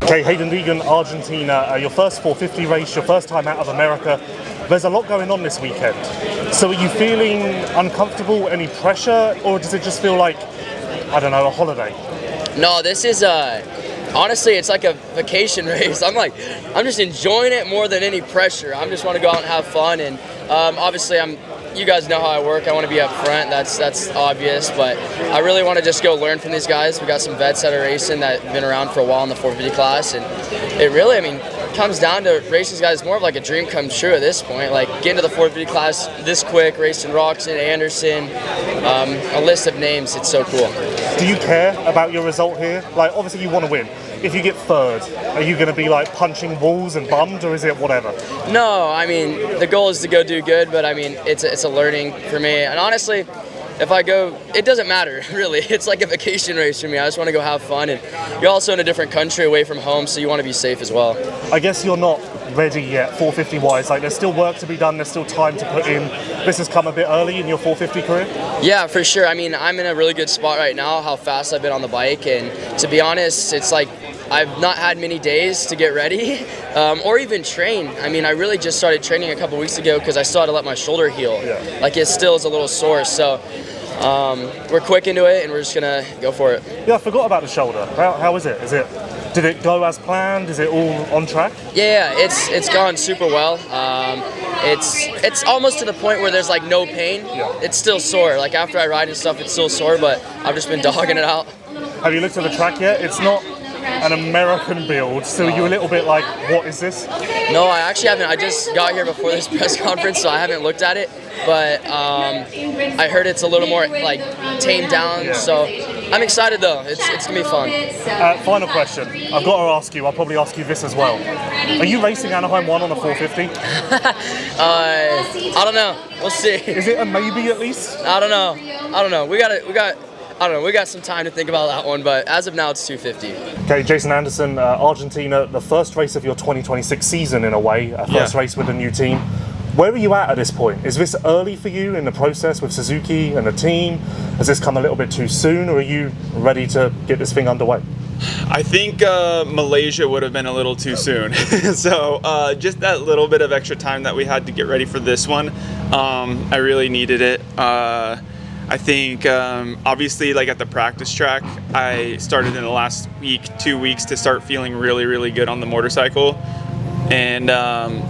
Okay, Haiden Deegan, Argentina, your first 450 race, your first time out of America. There's a lot going on this weekend. So are you feeling uncomfortable, any pressure, or does it just feel like, I don't know, a holiday? No, this is honestly, it's like a vacation race. I'm just enjoying it more than any pressure. I just want to go out and have fun, and obviously you guys know how I work. I want to be up front. That's obvious, but I really want to just go learn from these guys. We got some vets that are racing that have been around for a while in the 450 class, and it really, comes down to racing these guys more of like a dream come true at this point. Like getting to the 450 class this quick, racing Roxon, Anderson, a list of names. It's so cool. Do you care about your result here? Like, obviously you want to win. If you get third, are you going to be like punching walls and bummed, or is it whatever? No, the goal is to go do good, but it's a learning for me. And honestly, if I go, it doesn't matter, really. It's like a vacation race for me. I just want to go have fun, and you're also in a different country away from home, so you want to be safe as well. I guess you're not ready yet, 450-wise. Like, there's still work to be done, there's still time to put in. This has come a bit early in your 450 career? Yeah, for sure. I'm in a really good spot right now, how fast I've been on the bike, and to be honest, it's like I've not had many days to get ready or even train. I really just started training a couple weeks ago because I still had to let my shoulder heal. Yeah. Like, it still is a little sore, so we're quick into it, and we're just gonna go for it. Yeah, I forgot about the shoulder. How is it? Did it go as planned? Is it all on track? Yeah, it's gone super well. It's almost to the point where there's like no pain. Yeah. It's still sore. Like after I ride and stuff, it's still sore, but I've just been dogging it out. Have you looked at the track yet? It's not an American build, so are you a little bit like, what is this? No, I actually haven't. I just got here before this press conference, so I haven't looked at it. But I heard it's a little more like tamed down, so I'm excited though. It's gonna be fun. Final question. I've got to ask you. I'll probably ask you this as well. Are you racing Anaheim 1 on a 450? I don't know. We'll see. Is it a maybe at least? I don't know. We got some time to think about that one, but as of now, it's 250. Okay, Jason Anderson, Argentina, the first race of your 2026 season in a way, first race with a new team. Where are you at this point? Is this early for you in the process with Suzuki and the team? Has this come a little bit too soon, or are you ready to get this thing underway? I think Malaysia would have been a little too soon. So just that little bit of extra time that we had to get ready for this one, I really needed it. I think obviously like at the practice track, I started in the last week, 2 weeks to start feeling really, really good on the motorcycle. And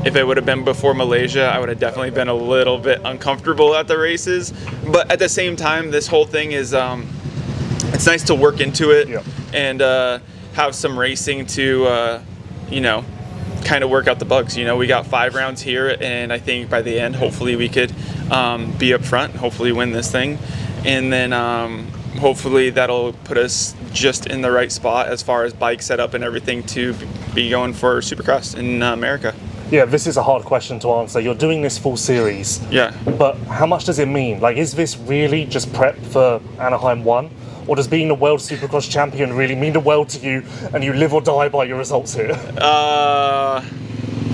if it would have been before Malaysia, I would have definitely been a little bit uncomfortable at the races. But at the same time, this whole thing is, it's nice to work into it and have some racing to, kind of work out the bugs. We got 5 rounds here, and I think by the end, hopefully we could be up front, hopefully win this thing. And then hopefully that'll put us just in the right spot as far as bike setup and everything to be going for Supercross in America. Yeah, this is a hard question to answer. You're doing this full series. Yeah. But how much does it mean? Like, is this really just prep for Anaheim 1? Or does being the World Supercross champion really mean the world to you, and you live or die by your results here?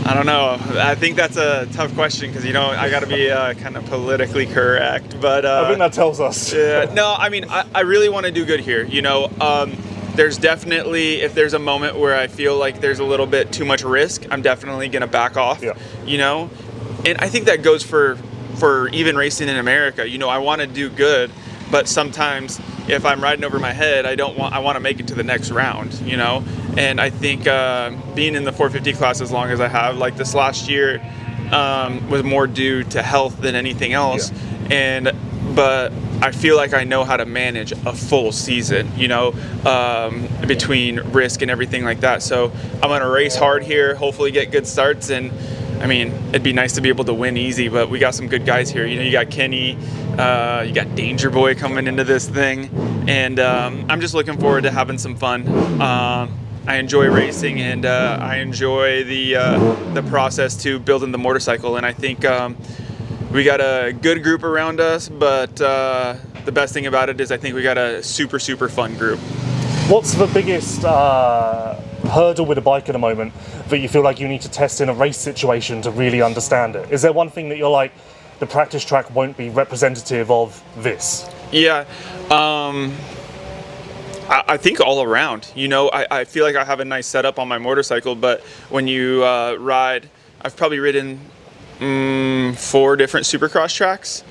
I don't know. I think that's a tough question because, I got to be kind of politically correct. But I think that tells us. No, I really want to do good here. There's definitely, if there's a moment where I feel like there's a little bit too much risk, I'm definitely going to back off. Yeah. And I think that goes for even racing in America. I want to do good, but sometimes if I'm riding over my head, I want to make it to the next round, And I think being in the 450 class as long as I have, like this last year, was more due to health than anything else. Yeah. But I feel like I know how to manage a full season, between risk and everything like that. So I'm going to race hard here, hopefully get good starts. And it'd be nice to be able to win easy, but we got some good guys here. You got Kenny, you got Danger Boy coming into this thing. And I'm just looking forward to having some fun. I enjoy racing, and I enjoy the process to building the motorcycle. And I think we got a good group around us, but the best thing about it is I think we got a super, super fun group. What's the biggest hurdle with a bike at the moment that you feel like you need to test in a race situation to really understand it? Is there one thing that you're like, the practice track won't be representative of this? Yeah. I think all around. I feel like I have a nice setup on my motorcycle, but when you ride, I've probably ridden 4 different Supercross tracks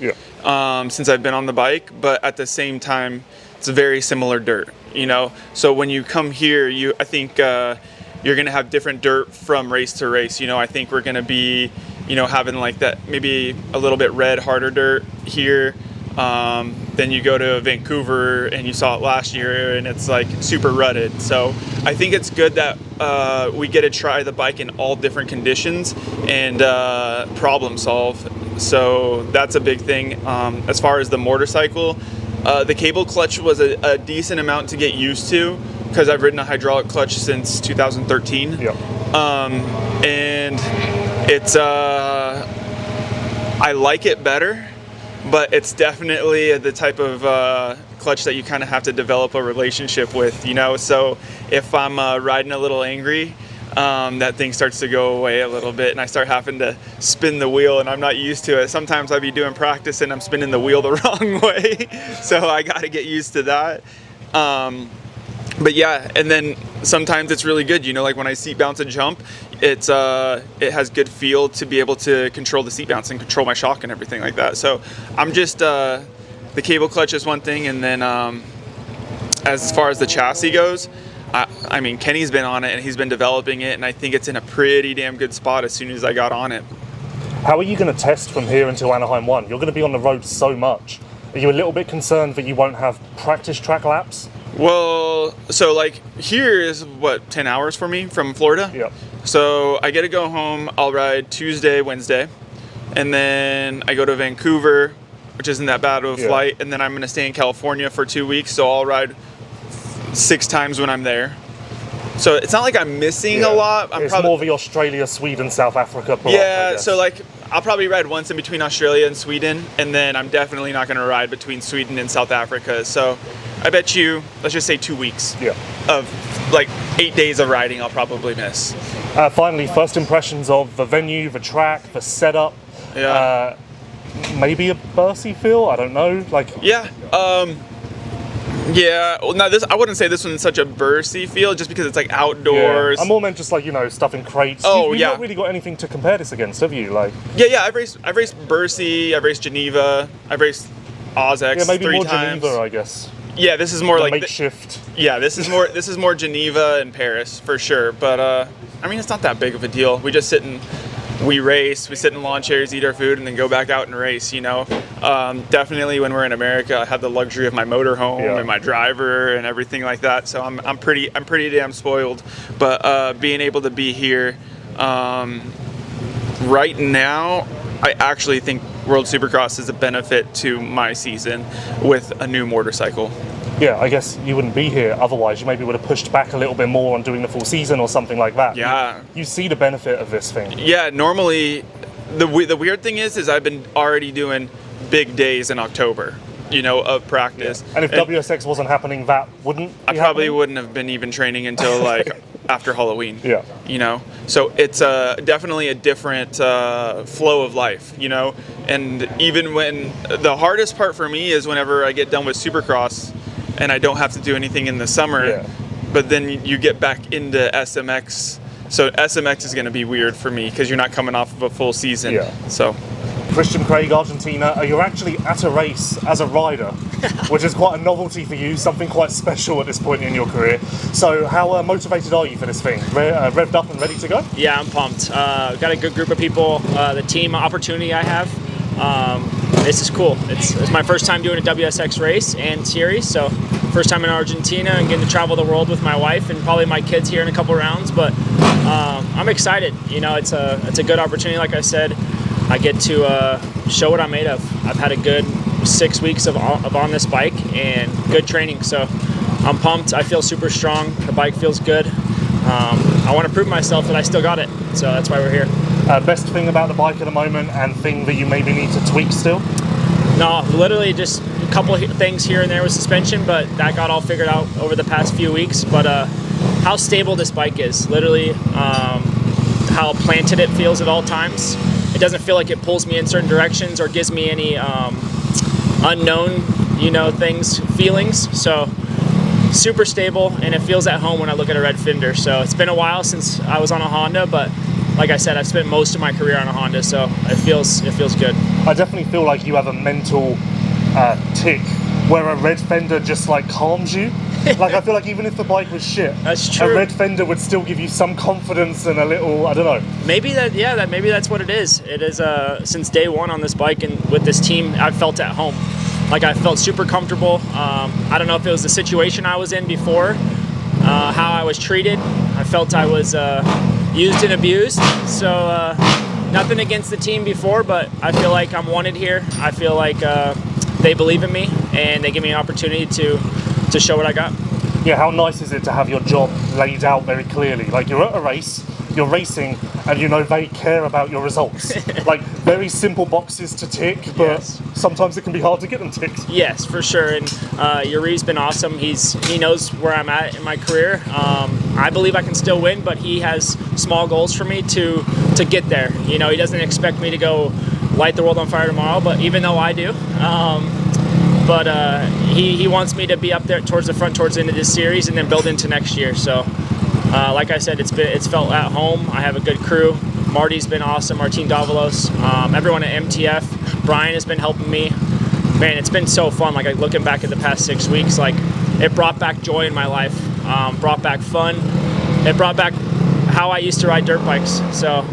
since I've been on the bike, but at the same time, it's very similar dirt. So when you come here, I think you're going to have different dirt from race to race. I think we're going to be, having like that, maybe a little bit red, harder dirt here. Then you go to Vancouver and you saw it last year and it's like super rutted. So I think it's good that we get to try the bike in all different conditions and problem solve. So that's a big thing. As far as the motorcycle, the cable clutch was a decent amount to get used to because I've ridden a hydraulic clutch since 2013. And it's I like it better, but it's definitely the type of clutch that you kind of have to develop a relationship with, So if I'm riding a little angry, that thing starts to go away a little bit and I start having to spin the wheel and I'm not used to it. Sometimes I'll be doing practice and I'm spinning the wheel the wrong way. So I got to get used to that. But yeah, and then sometimes it's really good, like when I seat bounce and jump, it has good feel to be able to control the seat bounce and control my shock and everything like that. So I'm just, the cable clutch is one thing. And then as far as the chassis goes, I mean, Kenny's been on it and he's been developing it. And I think it's in a pretty damn good spot as soon as I got on it. How are you going to test from here until Anaheim 1? You're going to be on the road so much. Are you a little bit concerned that you won't have practice track laps? Well, so like here is 10 hours for me from Florida. Yeah. So I get to go home. I'll ride Tuesday, Wednesday, and then I go to Vancouver, which isn't that bad of a flight. And then I'm going to stay in California for 2 weeks. So I'll ride 6 times when I'm there. So it's not like I'm missing a lot. It's more the Australia, Sweden, South Africa block, yeah, so like I'll probably ride once in between Australia and Sweden, and then I'm definitely not going to ride between Sweden and South Africa. So I bet you, let's just say 2 weeks of like 8 days of riding I'll probably miss. Finally, first impressions of the venue, the track, the setup. Maybe a Bursey feel, I don't know. Well, no, I wouldn't say this one's such a Bursey feel, just because it's like outdoors. I'm more meant just like stuff in crates. You've not really got anything to compare this against, have you? I've raced Bursey, I've raced Geneva, I've raced OzX maybe 3 more times. Geneva, I guess. Yeah, this is more the like makeshift. This is more Geneva and Paris for sure. But I mean, it's not that big of a deal. We just sit in lawn chairs, eat our food, and then go back out and race. Definitely when we're in America, I have the luxury of my motorhome and my driver and everything like that. So I'm pretty damn spoiled. But being able to be here right now, I actually think World Supercross is a benefit to my season with a new motorcycle. Yeah, I guess you wouldn't be here otherwise. You maybe would have pushed back a little bit more on doing the full season or something like that. Yeah. You see the benefit of this thing. Yeah, normally, the weird thing is I've been already doing big days in October, of practice. Yeah. And if WSX wasn't happening, that wouldn't be I probably wouldn't have been even training until like after Halloween. Yeah. So it's definitely a different flow of life, and even when the hardest part for me is whenever I get done with Supercross and I don't have to do anything in the summer, but then you get back into SMX. So SMX is going to be weird for me because you're not coming off of a full season. Yeah. So Christian Craig, Argentina, you're actually at a race as a rider, which is quite a novelty for you, something quite special at this point in your career. So how motivated are you for this thing? Revved up and ready to go? Yeah, I'm pumped. Got a good group of people. The team opportunity I have. This is cool. It's my first time doing a WSX race and series, so first time in Argentina and getting to travel the world with my wife and probably my kids here in a couple rounds. But I'm excited. It's a good opportunity. Like I said, I get to show what I'm made of. I've had a good 6 weeks of on this bike and good training, so I'm pumped. I feel super strong. The bike feels good. I want to prove myself that I still got it, so that's why we're here. Best thing about the bike at the moment and thing that you maybe need to tweak still? No, literally just a couple of things here and there with suspension, but that got all figured out over the past few weeks. But how stable this bike is, literally how planted it feels at all times. It doesn't feel like it pulls me in certain directions or gives me any unknown, feelings. So super stable, and it feels at home when I look at a red fender. So it's been a while since I was on a Honda, but like I said, I've spent most of my career on a Honda, so it feels good. I definitely feel like you have a mental tick where a red fender just like calms you. Like I feel like even if the bike was shit, that's true. A red fender would still give you some confidence and a little, I don't know. Maybe that's what it is. It is since day one on this bike and with this team, I've felt at home. Like I felt super comfortable. I don't know if it was the situation I was in before, how I was treated. I felt I was used and abused. So nothing against the team before, but I feel like I'm wanted here. I feel like they believe in me and they give me an opportunity to show what I got. Yeah, how nice is it to have your job laid out very clearly? Like you're at a race, you're racing, and you know they care about your results. Like very simple boxes to tick, but yes. Sometimes it can be hard to get them ticked. Yes, for sure. And Yuri's been awesome. He knows where I'm at in my career. I believe I can still win, but he has small goals for me to get there. You know, he doesn't expect me to go light the world on fire tomorrow, but even though I do. But he wants me to be up there towards the front, towards the end of this series, and then build into next year. So, like I said, it's felt at home. I have a good crew. Marty's been awesome. Martin Davalos, everyone at MTF. Brian has been helping me. Man, it's been so fun. Like looking back at the past 6 weeks, like it brought back joy in my life. Brought back fun. It brought back how I used to ride dirt bikes. So,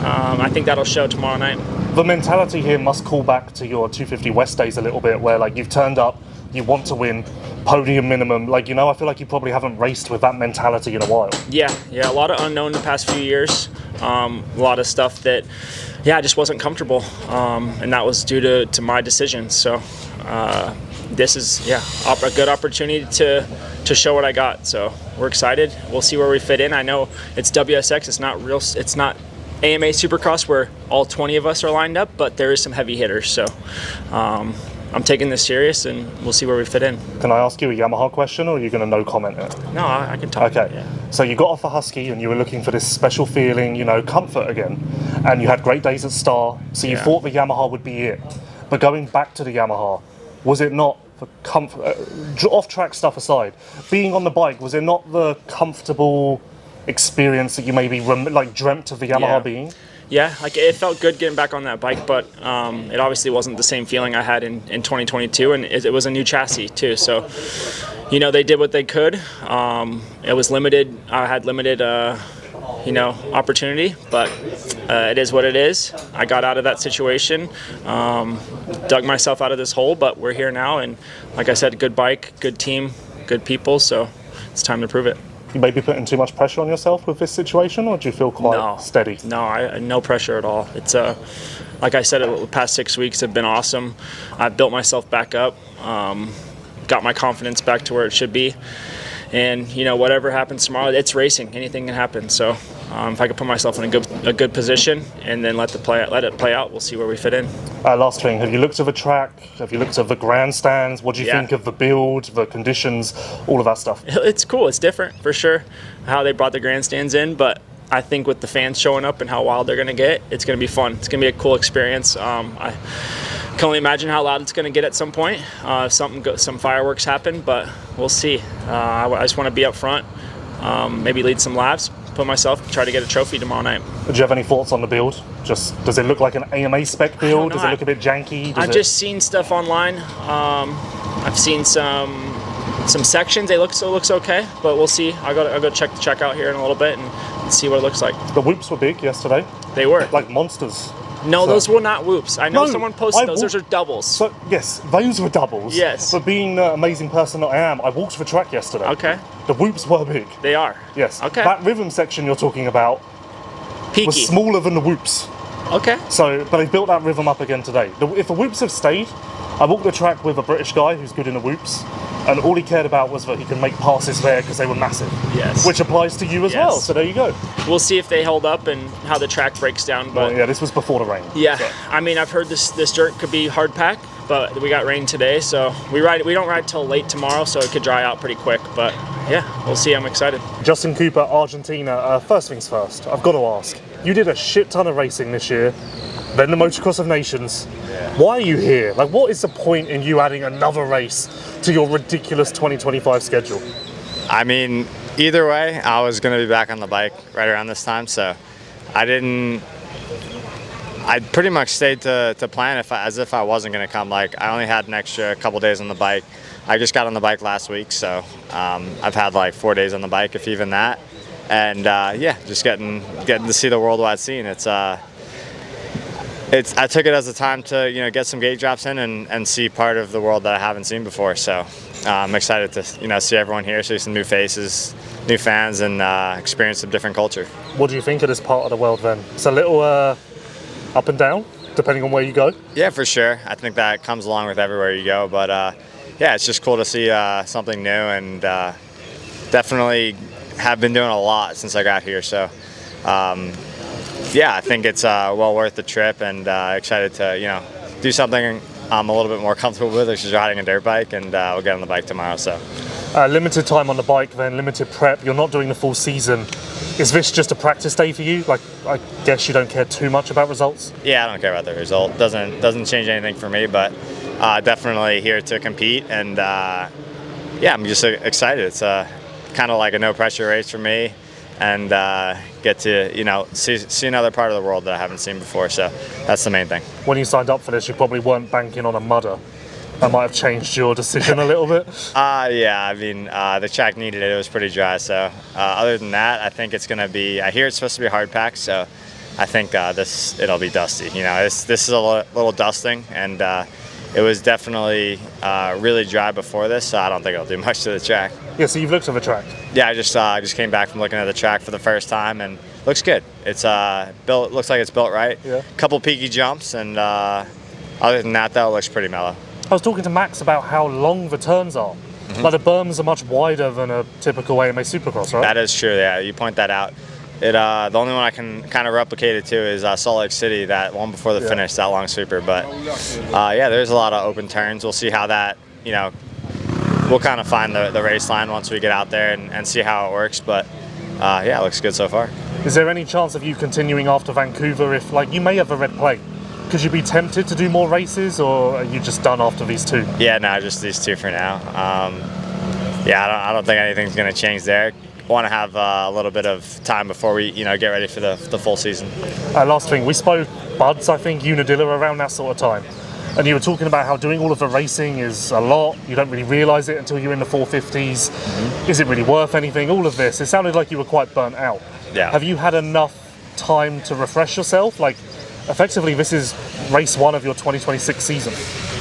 I think that'll show tomorrow night. The mentality here must call back to your 250 West days a little bit, where like you've turned up, you want to win, podium minimum. Like, you know, I feel like you probably haven't raced with that mentality in a while. Yeah, a lot of unknown the past few years. A lot of stuff that, I just wasn't comfortable, and that was due to my decisions. So this is a good opportunity to show what I got. So we're excited. We'll see where we fit in. I know it's WSX. It's not AMA Supercross where all 20 of us are lined up, but there is some heavy hitters. So I'm taking this serious, and we'll see where we fit in. Can I ask you a Yamaha question, or are you going to no comment it? No, I can talk. Okay. Yeah. So you got off a Husky, and you were looking for this special feeling, comfort again, and you had great days at Star. So you thought the Yamaha would be it, but going back to the Yamaha, was it not for comfort? Off-track stuff aside, being on the bike, was it not the comfortable experience that you maybe dreamt of the Yamaha being? Yeah, like it felt good getting back on that bike, but it obviously wasn't the same feeling I had in 2022, and it was a new chassis too. So, they did what they could. It was limited. I had limited, opportunity, but it is what it is. I got out of that situation, dug myself out of this hole, but we're here now, and like I said, good bike, good team, good people. So it's time to prove it. You may be putting too much pressure on yourself with this situation, or do you feel quite steady? No, no pressure at all. It's like I said, the past 6 weeks have been awesome. I've built myself back up, got my confidence back to where it should be, and whatever happens tomorrow, it's racing. Anything can happen. So if I could put myself in a good position and then let it play out, we'll see where we fit in. Last thing, have you looked at the track? Have you looked at the grandstands? What do you think of the build, the conditions, all of that stuff? It's cool. It's different for sure how they brought the grandstands in, but I think with the fans showing up and how wild they're going to get, it's going to be fun. It's going to be a cool experience. I can only imagine how loud it's going to get at some point. Some fireworks happen, but we'll see. I just want to be up front, maybe lead some laps, put myself, try to get a trophy tomorrow night. Do you have any thoughts on the build? Does it look like an AMA spec build? Does it look a bit janky? I've just seen stuff online. I've seen some sections. It looks okay, but we'll see. I'll go check the check out here in a little bit and see what it looks like. The whoops were big yesterday. They were like monsters. No, those were not whoops. I know someone posted those. Those are doubles. So, yes, those were doubles. Yes. But being the amazing person that I am, I walked the track yesterday. Okay. The whoops were big. They are. Yes. Okay. That rhythm section you're talking about was smaller than the whoops. Okay. So, but they built that rhythm up again today. If the whoops have stayed, I walked the track with a British guy who's good in the whoops, and all he cared about was that he can make passes there because they were massive. Yes. Which applies to you as well, so there you go. We'll see if they hold up and how the track breaks down. But well, this was before the rain. Yeah, so. I mean, I've heard this dirt could be hard pack, but we got rain today, so we don't ride till late tomorrow, so it could dry out pretty quick. But yeah, we'll see. I'm excited. Justin Cooper, Argentina. First things first, I've got to ask. You did a shit ton of racing this year. then the Motocross of Nations. Why are you here? Like, what is the point in you adding another race to your ridiculous 2025 schedule? I mean, either way, I was going to be back on the bike right around this time, so I pretty much stayed to plan as if I wasn't going to come. Like, I only had an extra couple days on the bike. I just got on the bike last week, so I've had like 4 days on the bike, if even that. And yeah, just getting to see the worldwide scene. I took it as a time to get some gate drops in and see part of the world that I haven't seen before. So I'm excited to see everyone here, see some new faces, new fans, and experience some different culture. What do you think of this part of the world then? It's a little up and down, depending on where you go. Yeah, for sure. I think that comes along with everywhere you go. But yeah, it's just cool to see something new, and definitely have been doing a lot since I got here. So yeah, I think it's well worth the trip, and excited to do something I'm a little bit more comfortable with, which is riding a dirt bike, and we'll get on the bike tomorrow. So limited time on the bike, then limited prep. You're not doing the full season. Is this just a practice day for you? Like, I guess you don't care too much about results? Yeah, I don't care about the result. Doesn't change anything for me, but definitely here to compete, and yeah, I'm just excited. It's kind of like a no pressure race for me, and get to see another part of the world that I haven't seen before. So that's the main thing. When you signed up for this, you probably weren't banking on a mudder. That might have changed your decision a little bit. Yeah, I mean, the track needed it. It was pretty dry. So other than that, I think it's going to be, I hear it's supposed to be hard packed, so I think it'll be dusty. This is a little dusting, and it was definitely really dry before this, so I don't think it'll do much to the track. Yeah, so you've looked at the track? Yeah, I just came back from looking at the track for the first time, and looks good. It's built. Looks like it's built right. Yeah. Couple peaky jumps, and other than that, though, it looks pretty mellow. I was talking to Max about how long the turns are. Mm-hmm. Like, the berms are much wider than a typical AMA Supercross, right? That is true. Yeah, you point that out. The only one I can kind of replicate it to is Salt Lake City, that one before the finish, that long sweeper. But yeah, there's a lot of open turns. We'll see how that, we'll kind of find the race line once we get out there and see how it works. But yeah, it looks good so far. Is there any chance of you continuing after Vancouver if, like, you may have a red plate? Could you be tempted to do more races, or are you just done after these two? Yeah, no, just these two for now. Yeah, I don't think anything's going to change there. Want to have a little bit of time before we, get ready for the full season. Last thing, we spoke buds, I think, Unadilla around that sort of time, and you were talking about how doing all of the racing is a lot. You don't really realise it until you're in the 450s. Mm-hmm. Is it really worth anything? All of this. It sounded like you were quite burnt out. Yeah. Have you had enough time to refresh yourself? Like, effectively, this is race one of your 2026 season.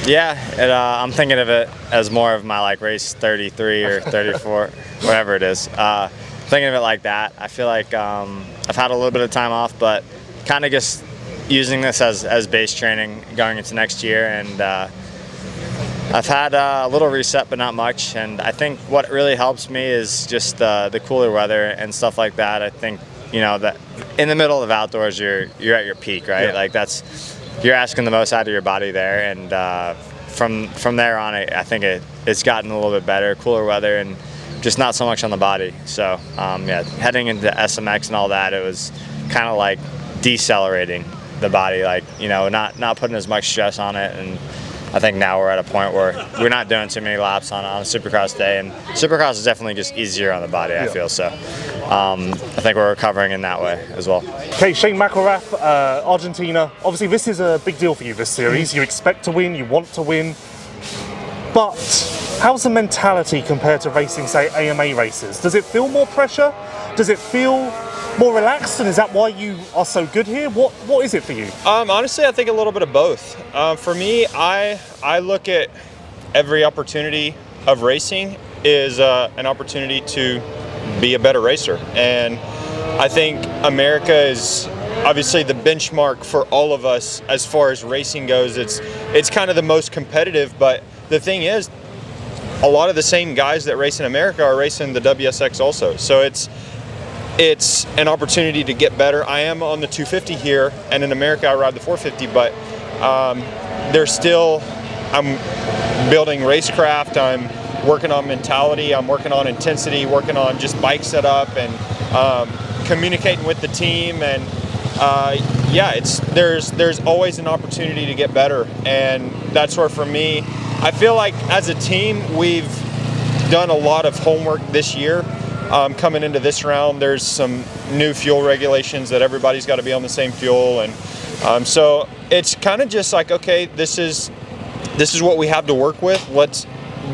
Yeah, I'm thinking of it as more of my race 33 or 34, whatever it is. Thinking of it like that. I feel like I've had a little bit of time off, but kind of just using this as base training going into next year. And I've had a little reset, but not much. And I think what really helps me is just the cooler weather and stuff like that. I think that in the middle of outdoors, you're at your peak, right? Yeah. Like you're asking the most out of your body there, and from there on, I think it's gotten a little bit better, cooler weather, and just not so much on the body. So yeah, heading into SMX and all that, it was kind of like decelerating the body, not putting as much stress on it. And I think now we're at a point where we're not doing too many laps on a Supercross day, and Supercross is definitely just easier on the body, I feel. So I think we're recovering in that way as well. Okay, Shane McElrath, Argentina. Obviously, this is a big deal for you, this series. You expect to win, you want to win. But how's the mentality compared to racing, say, AMA races? Does it feel more pressure? Does it feel more relaxed, and is that why you are so good here? What is it for you? Honestly, I think a little bit of both. For me, I look at every opportunity of racing is an opportunity to be a better racer, and I think America is obviously the benchmark for all of us as far as racing goes. It's kind of the most competitive, but the thing is, a lot of the same guys that race in America are racing the WSX also. So it's an opportunity to get better. I am on the 250 here, and in America I ride the 450, but I'm building racecraft, I'm working on mentality, I'm working on intensity, working on just bike setup, and communicating with the team, and yeah, there's always an opportunity to get better, and that's where for me, I feel like as a team we've done a lot of homework this year. Coming into this round, there's some new fuel regulations that everybody's got to be on the same fuel, and so it's kind of just like, okay, this is what we have to work with. Let's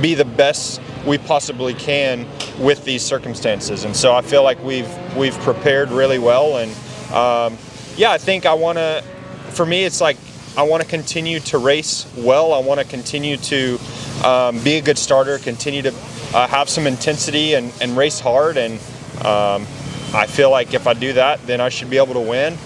be the best we possibly can with these circumstances, and so I feel like we've prepared really well, and yeah, I think for me, it's like I want to continue to race well. I want to continue to be a good starter, continue to have some intensity and race hard, and I feel like if I do that, then I should be able to win.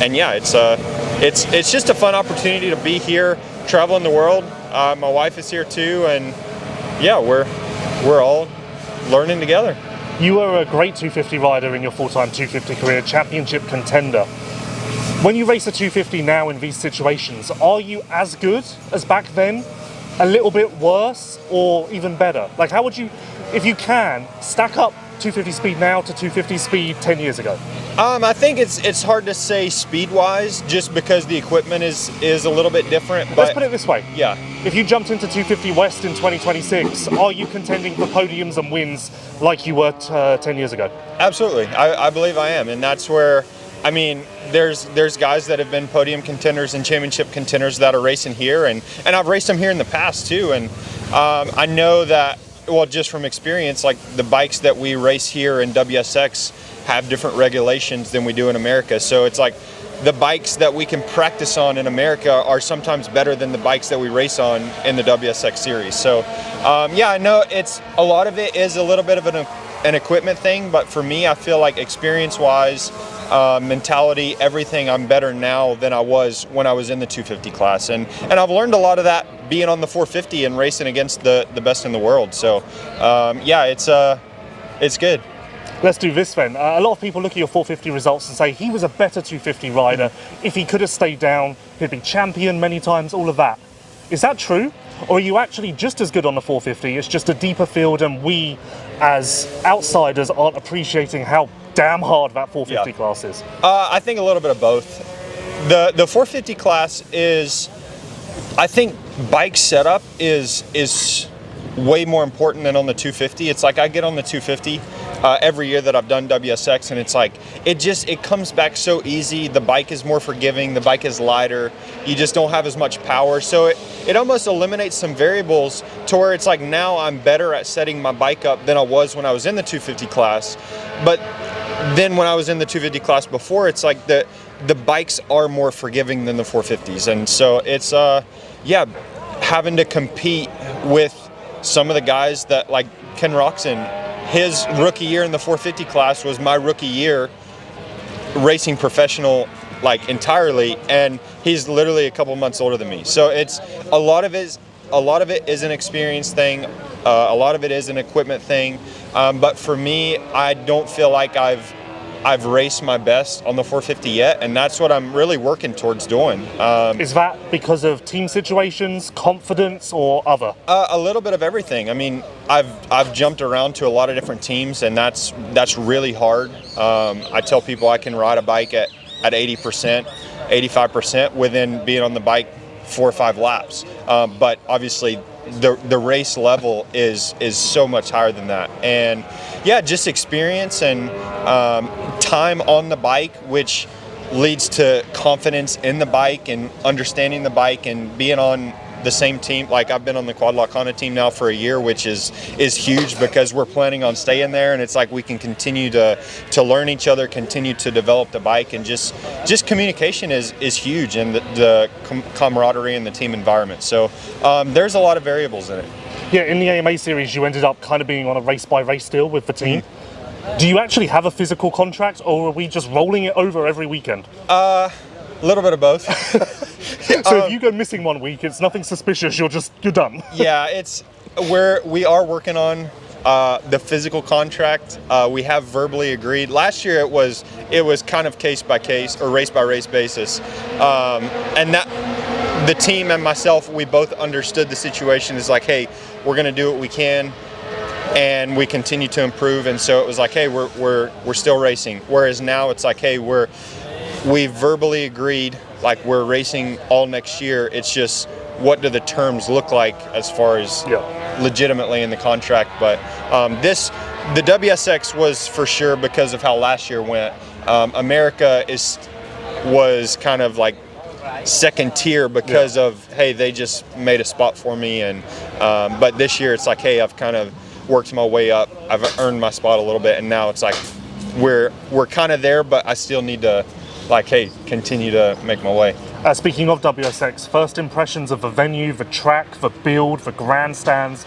And yeah, it's just a fun opportunity to be here, traveling the world. My wife is here too, and yeah, we're all learning together. You were a great 250 rider in your full-time 250 career, championship contender. When you race a 250 now in these situations, are you as good as back then, a little bit worse, or even better? Like, how would you, if you can, stack up 250 speed now to 250 speed 10 years ago? I think it's hard to say speed-wise, just because the equipment is a little bit different. But let's put it this way. Yeah. If you jumped into 250 West in 2026, are you contending for podiums and wins like you were 10 years ago? Absolutely. I believe I am, and that's where, I mean, there's guys that have been podium contenders and championship contenders that are racing here, and I've raced them here in the past too, and I know that, well, just from experience, like the bikes that we race here in WSX have different regulations than we do in America. So it's like the bikes that we can practice on in America are sometimes better than the bikes that we race on in the WSX series. So yeah, I know a lot of it is a little bit of an equipment thing, but for me, I feel like experience-wise, mentality, everything, I'm better now than I was when I was in the 250 class, and I've learned a lot of that being on the 450 and racing against the best in the world. So yeah, it's good. Let's do this then. A lot of people look at your 450 results and say he was a better 250 rider. If he could have stayed down, he'd be champion many times, all of that. Is that true? Or are you actually just as good on the 450? It's just a deeper field, and we as outsiders aren't appreciating how damn hard that 450 class is? I think a little bit of both. The 450 class is, I think bike setup is way more important than on the 250. It's like I get on the 250 every year that I've done WSX, and it's like it comes back so easy. The bike is more forgiving, the bike is lighter, you just don't have as much power, so it almost eliminates some variables to where it's like now I'm better at setting my bike up than I was when I was in the 250 class. But then when I was in the 250 class before, it's like the bikes are more forgiving than the 450s, and so it's yeah, having to compete with some of the guys that, like Ken Roxon, his rookie year in the 450 class was my rookie year racing professional, like entirely, and he's literally a couple months older than me. So it's a lot of it is an experience thing, a lot of it is an equipment thing, but for me, I don't feel like I've raced my best on the 450 yet, and that's what I'm really working towards doing. Is that because of team situations, confidence, or other? A little bit of everything. I mean, I've jumped around to a lot of different teams, and that's really hard. I tell people I can ride a bike at 80%, 85% within being on the bike 4 or 5 laps. But obviously, the race level is so much higher than that, and yeah, just experience and time on the bike, which leads to confidence in the bike and understanding the bike and being on the same team. Like I've been on the Quad Lock Honda team now for a year, which is huge because we're planning on staying there, and it's like we can continue to learn each other, continue to develop the bike, and just communication is huge, and the camaraderie and the team environment. So there's a lot of variables in it. Yeah, in the AMA series, you ended up kind of being on a race-by-race deal with the team. Do you actually have a physical contract, or are we just rolling it over every weekend? A little bit of both. So if you go missing 1 week, it's nothing suspicious. You're done. Yeah, we are working on the physical contract. We have verbally agreed. Last year it was kind of case by case or race by race basis, and that the team and myself, we both understood the situation is like, hey, we're going to do what we can, and we continue to improve. And so it was like, hey, we're still racing. Whereas now it's like, hey, we verbally agreed, like, we're racing all next year. It's just, what do the terms look like as far as legitimately in the contract? But the WSX was for sure because of how last year went. America was kind of like second tier because of, hey, they just made a spot for me, and but this year it's like, hey, I've kind of worked my way up, I've earned my spot a little bit, and now it's like we're kind of there, but I still need to, like, hey, continue to make my way. Speaking of WSX, first impressions of the venue, the track, the build, the grandstands,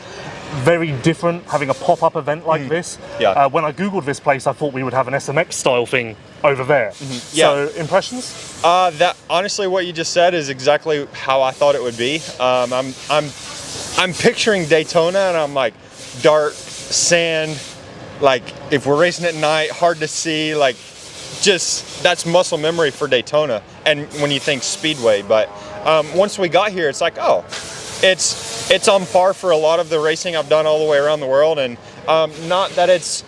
very different having a pop-up event like this. Yeah. When I Googled this place, I thought we would have an SMX style thing over there. So impressions? That honestly, what you just said is exactly how I thought it would be. I'm picturing Daytona, and I'm like, dirt, sand, like if we're racing at night, hard to see, like, just that's muscle memory for Daytona. And when you think Speedway, but once we got here, it's like, oh, it's on par for a lot of the racing I've done all the way around the world, and not that it's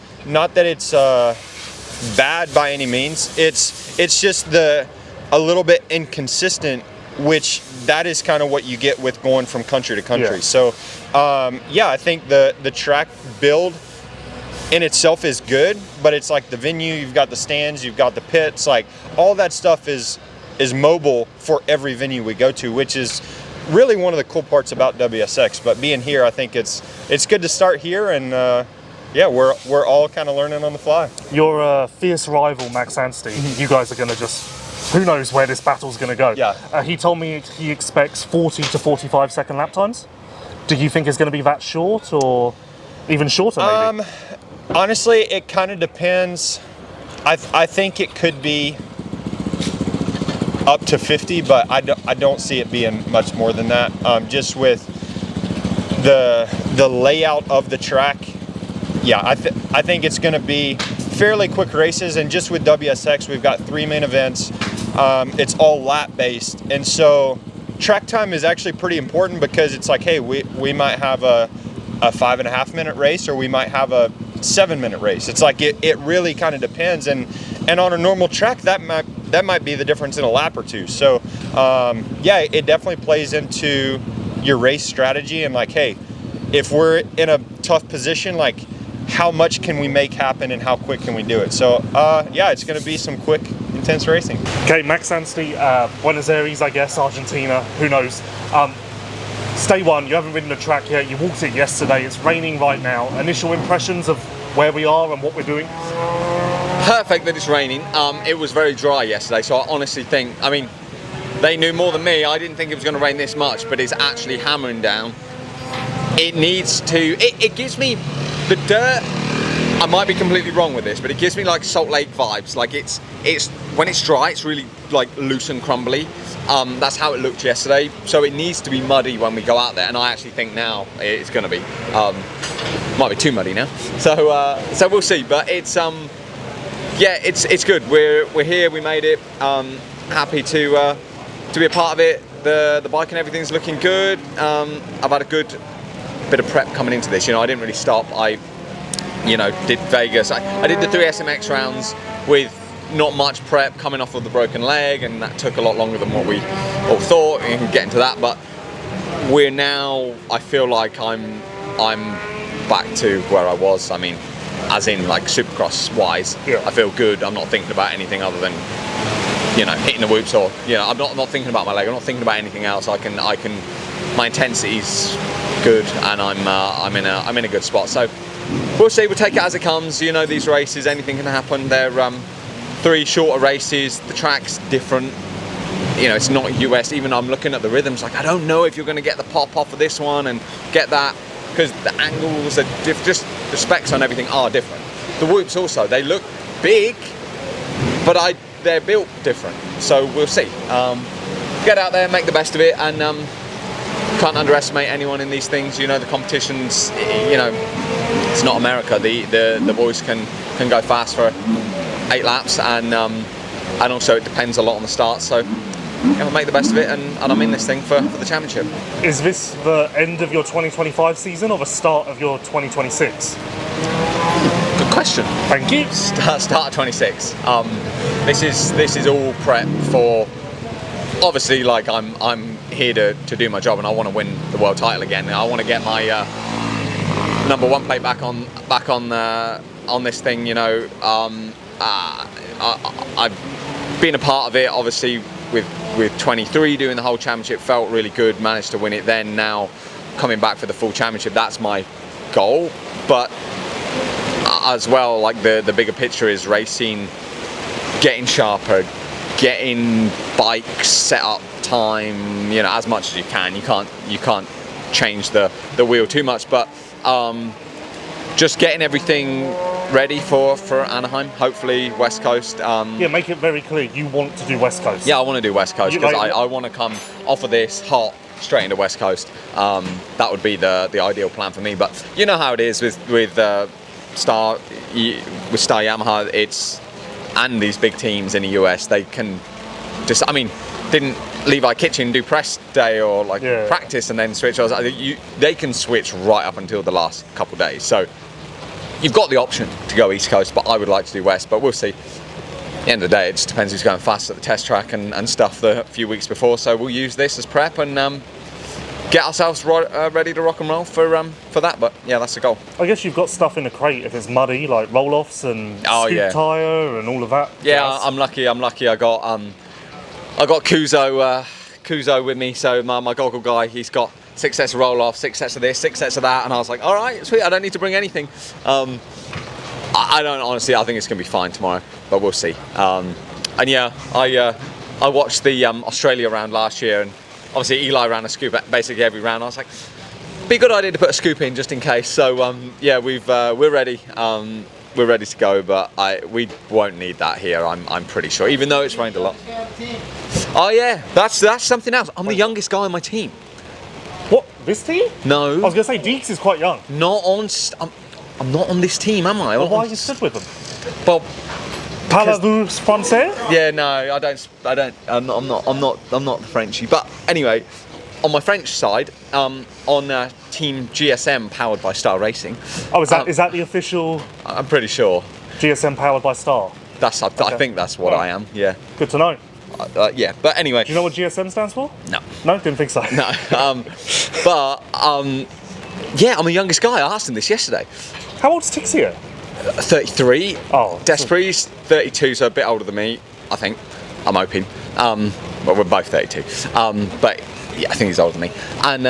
bad by any means. It's just a little bit inconsistent, which that is kind of what you get with going from country to country. Yeah. So I think the track build in itself is good, but it's like the venue, you've got the stands, you've got the pits, like all that stuff is mobile for every venue we go to, which is really one of the cool parts about WSX. But being here, I think it's good to start here, and we're all kind of learning on the fly. Your fierce rival, Max Anstie, you guys are going to just, who knows where this battle's going to go. Yeah. He told me he expects 40 to 45 second lap times. Do you think it's going to be that short, or even shorter maybe? Honestly, it kind of depends. I think it could be up to 50, but I don't see it being much more than that. Just with the layout of the track, I think it's going to be fairly quick races. And just with WSX, we've got 3 main events. It's all lap based, and so track time is actually pretty important, because it's like, hey, we might have a 5.5 minute race, or we might have a 7-minute race. It's like it really kind of depends, and on a normal track that might be the difference in a lap or two. So it definitely plays into your race strategy, and like, hey, if we're in a tough position, like, how much can we make happen and how quick can we do it? So it's going to be some quick, intense racing. Okay, Max Anstie, Buenos Aires, I guess, Argentina, who knows. Stay one, you haven't ridden the track yet, you walked it yesterday, it's raining right now. Initial impressions of where we are and what we're doing? Perfect that it's raining. It was very dry yesterday, so I honestly think, I mean, they knew more than me. I didn't think it was going to rain this much, but it's actually hammering down. It needs to, it gives me the dirt. I might be completely wrong with this, but it gives me like Salt Lake vibes. Like it's when it's dry, it's really like loose and crumbly. That's how it looked yesterday. So it needs to be muddy when we go out there, and I actually think now it's going to be. Might be too muddy now. So we'll see. But it's it's good. We're here. We made it. Happy to be a part of it. The bike and everything's looking good. I've had a good bit of prep coming into this. I didn't really stop. I did Vegas. I did the 3 SMX rounds with not much prep, coming off of the broken leg, and that took a lot longer than what we all thought. You can get into that, but we're now, I feel like I'm back to where I was. I mean, as in like Supercross wise, I feel good. I'm not thinking about anything other than hitting the whoops, or I'm not thinking about my leg. I'm not thinking about anything else. I can my intensity's good, and I'm in a good spot. So we'll see. We'll take it as it comes. These races, anything can happen. They're 3 shorter races. The track's different. It's not US. Even I'm looking at the rhythms, like I don't know if you're going to get the pop off of this one and get that, because the angles are just the specs on everything are different. The whoops also, they look big, but they're built different. So we'll see. Get out there, make the best of it, and can't underestimate anyone in these things. The competition's, it's not America. The boys can go fast for 8 laps, and also it depends a lot on the start. So I'll make the best of it, and I'm in this thing for the championship. Is this the end of your 2025 season or the start of your 2026? Good question. Thank you. Start of 26. this is all prep for. Obviously, like I'm here to do my job, and I want to win the world title again. And I want to get my #1 plate back on this thing. You know, I've been a part of it. Obviously, with 23 doing the whole championship, felt really good. Managed to win it. Then now coming back for the full championship, that's my goal. But as well, like the bigger picture is racing, getting sharper, getting bikes set up time, you know, as much as you can. You can't change the wheel too much, but just getting everything ready for Anaheim. Hopefully West Coast. Yeah, make it very clear you want to do West Coast. Yeah, I want to do West Coast because I want to come off of this hot straight into West Coast. That would be the ideal plan for me. But you know how it is with Star Yamaha. And these big teams in the US, they can just, I mean, didn't Levi Kitchen do press day or like practice and then switch? They can switch right up until the last couple of days. So you've got the option to go East Coast, but I would like to do West, but we'll see. At the end of the day, it just depends who's going fast at the test track and stuff the few weeks before. So we'll use this as prep and get ourselves ready to rock and roll for that. But yeah, that's the goal. I guess you've got stuff in the crate if it's muddy, like roll-offs and scoop tyre and all of that. Yeah, I'm lucky. I got Kuzo with me. So my goggle guy, he's got 6 sets of roll-off, 6 sets of this, 6 sets of that, and I was like, all right, sweet. I don't need to bring anything. I don't honestly. I think it's gonna be fine tomorrow, but we'll see. And yeah, I watched the Australia round last year and. Obviously, Eli ran a scoop at basically every round. I was like, be a good idea to put a scoop in just in case. So yeah, we're ready. We're ready to go, but we won't need that here. I'm pretty sure, even though it's rained a lot. Oh yeah, that's something else. I'm the youngest guy on my team. What, this team? No. I was gonna say Deeks is quite young. I'm not on this team, am I? Well, why are you stood with them? Well. Parlez-vous français? Yeah, no, I don't. I'm not the Frenchy. But anyway, on my French side, on Team GSM powered by Star Racing. Oh, is that the official? I'm pretty sure. GSM powered by Star. I think that's what I am. Yeah. Good to know. Yeah, but anyway. Do you know what GSM stands for? No. No, didn't think so. No. Yeah, I'm the youngest guy. I asked him this yesterday. How old's Tixia? 33. Oh. Despres 32, so a bit older than me, I think. I'm hoping. Well, we're both 32. But yeah, I think he's older than me. And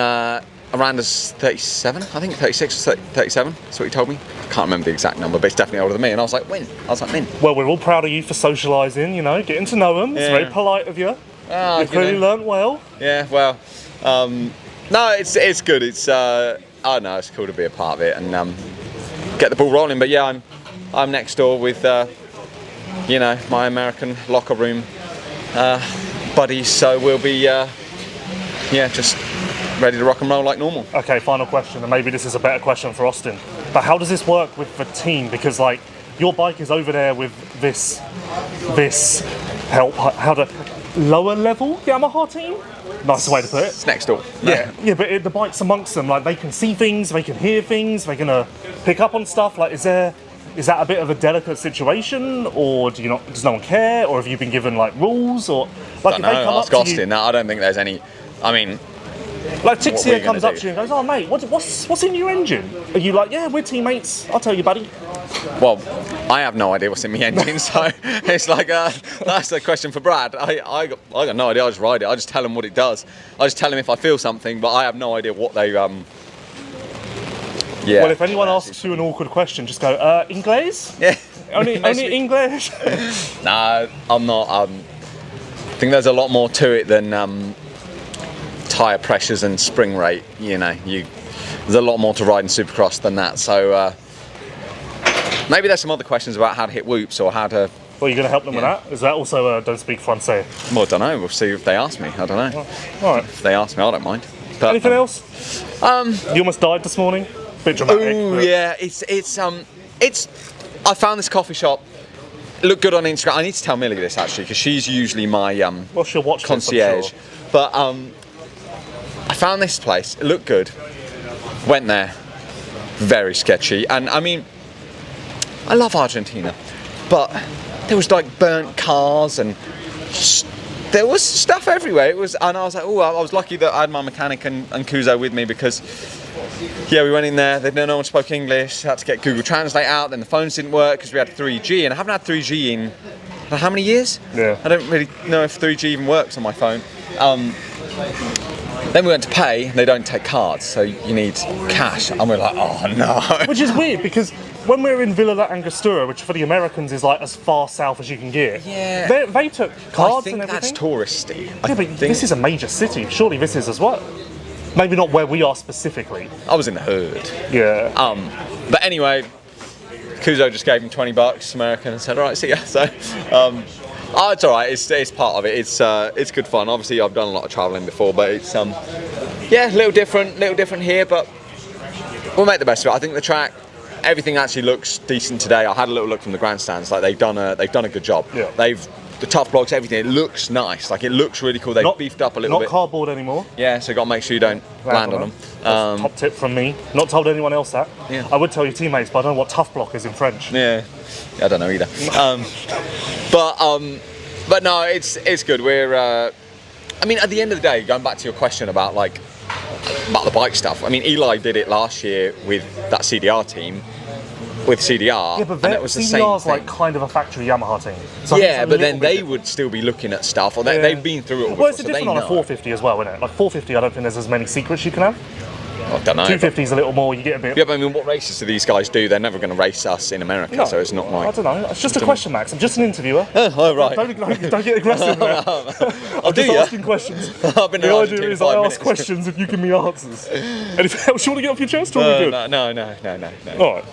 Aranda's 37, I think 36 or 37. That's what he told me. I can't remember the exact number, but he's definitely older than me. And I was like, when? Well, we're all proud of you for socialising, you know, getting to know him. It's very polite of you. You've clearly learnt well. Yeah, well, no, it's good. It's I don't know, it's cool to be a part of it and get the ball rolling. But yeah, I'm next door with you know, my American locker room buddies, so we'll be yeah, just ready to rock and roll like normal. Okay, final question, and maybe this is a better question for Austin, but how does this work with the team? Because like your bike is over there with this lower level Yamaha team. Nice way to put it. It's next door. Yeah, but the bikes amongst them, like they can see things, they can hear things, they're gonna pick up on stuff. Like, is that a bit of a delicate situation, or does no one care, or have you been given like rules, or like if they come ask up to Austin. No, I don't think there's any. I mean, like Tixia comes up to you and goes, "Oh mate, what's in your engine?" Are you like, "Yeah, we're teammates. I'll tell you, buddy." Well, I have no idea what's in my engine, so it's like that's a question for Brad. I got no idea. I just ride it. I just tell him what it does. I just tell him if I feel something, but I have no idea what they Yeah. Well, if anyone asks you an awkward question, just go, English? Yeah. Only English? Nah, I'm not. I think there's a lot more to it than tyre pressures and spring rate. You know, there's a lot more to riding Supercross than that. So maybe there's some other questions about how to hit whoops or how to. Well, you're going to help them with that? Is that also don't speak Francais? Well, I don't know. We'll see if they ask me. I don't know. All right. If they ask me, I don't mind. But, anything else? You almost died this morning. Bit dramatic. Oh yeah, it's. I found this coffee shop. It looked good on Instagram. I need to tell Millie this actually because she's usually my well, she'll watch concierge. This, I'm sure. But I found this place. It looked good. Went there. Very sketchy. And I mean, I love Argentina, but there was like burnt cars and there was stuff everywhere. And I was like, oh, I was lucky that I had my mechanic and Kuzo with me because, yeah, we went in there. No one spoke English. Had to get Google Translate out. Then the phones didn't work because we had 3G, and I haven't had 3G in how many years? Yeah. I don't really know if 3G even works on my phone. Then we went to pay, and they don't take cards, so you need cash. And we're like, oh no. Which is weird because when we were in Villa La Angostura, which for the Americans is like as far south as you can get, yeah, they took cards I think and everything. that's touristy. Yeah, but this is a major city. Surely this is as well. Maybe not where we are specifically. I was in the hood. Yeah. But anyway, Kuzo just gave him $20, American, and said, all right, see ya. So, it's all right. It's part of it. It's good fun. Obviously, I've done a lot of traveling before, but it's yeah, a little different here. But we'll make the best of it. I think the track, everything actually looks decent today. I had a little look from the grandstands. Like they've done a good job. Yeah. The tough blocks, everything. It looks nice. Like it looks really cool. They've beefed up a little bit. Not cardboard anymore. Yeah, so you got to make sure you don't land on them. Top tip from me. Not told anyone else that. Yeah. I would tell your teammates, but I don't know what tough block is in French. Yeah, I don't know either. But no, it's good. We're, I mean, at the end of the day, going back to your question about the bike stuff. I mean, Eli did it last year with that CDR team, with CDR, Yeah, but and it was the same CDR's thing. like kind of a factory Yamaha team. So I think Yeah, it's a but then little bit they would still be looking at stuff, or they've been through it all before, Well, it's so different they on know. a 450 as well, isn't it? Like 450, I don't think there's as many secrets you can have. I don't know. 250 is a little more. You get a bit. Yeah, but I mean, what races do these guys do? They're never going to race us in America, No, so it's not like. I don't know. It's just a question, Max. I'm just an interviewer. Oh, right. Don't get aggressive there. I'm do just ya? asking questions. I've been in The Argentina idea is 5 I minutes. ask questions and you give me answers. Anything else you want to get off your chest? Or are we good? No. All right.